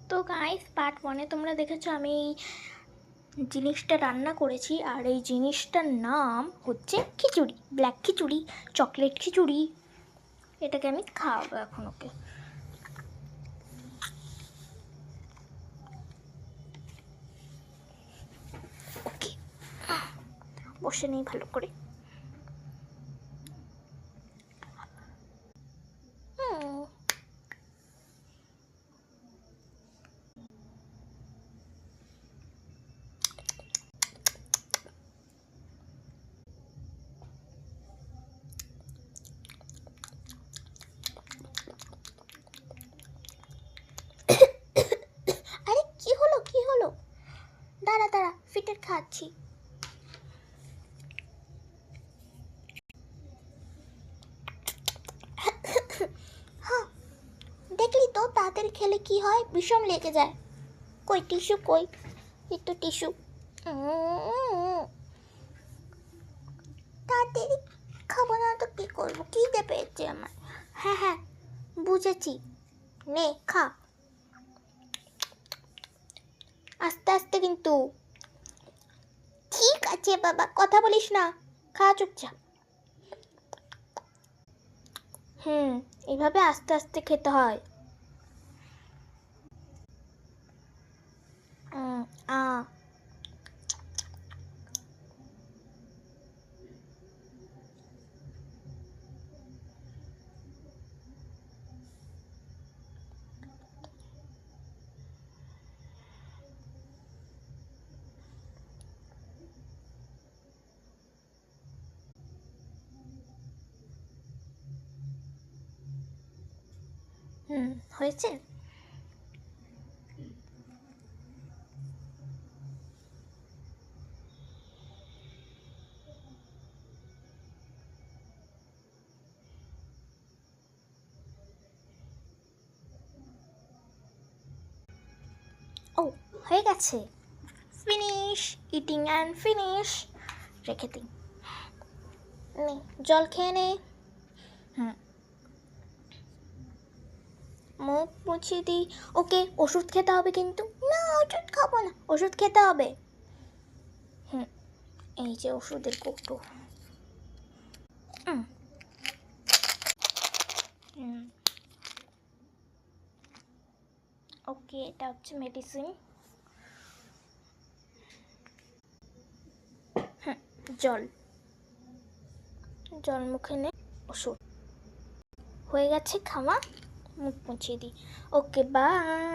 তো guys, part 1-এ তোমরা দেখেছো আমি এই জিনিসটা রান্না করেছি, আর এই জিনিসটার নাম হচ্ছে খিচুড়ি, ব্ল্যাক খিচুড়ি, চকলেট খিচুড়ি। এটাকে আমি খাওয়াবো এখন ওকে। ওকে, বসে নেই ভালো করে। আরে কি হলো কি হলো, দাঁড়া দাঁড়া, ফিটের খাচ্ছি। হ্যাঁ, দেখলি তো তাড়াতাড়ি খেলে কি হয়, বিষম লেগে যায়। কই টিস্যু, কই একটু টিস্যু। তাড়াতাড়ি খাবো না তো কি করবো, খিদে পেয়েছে আমার। হ্যাঁ হ্যাঁ, বুঝেছি, নে খা, আস্তে আস্তে কিন্তু। ঠিক আছে বাবা, কথা বলিস না, খা চুপচাপ। এইভাবে আস্তে আস্তে খেতে হয়। আ হয়েছে। ও, হয়ে গেছে। Finish eating and finish. রেখে দিই, নে জল খেয়ে নে। মুখ মুছিয়ে দিই। ওকে, ওষুধ খেতে হবে কিন্তু। না, ওষুধ খাবো না, ওষুধ খেতে হবে। এই যে ওষুধের কৌটো। ওকে, এটা হচ্ছে মেডিসিন। জল, জল মুখে নে, ওষুধ হয়ে গেছে খাওয়া। মুখ মুছিয়ে দিই। ওকে, বাই।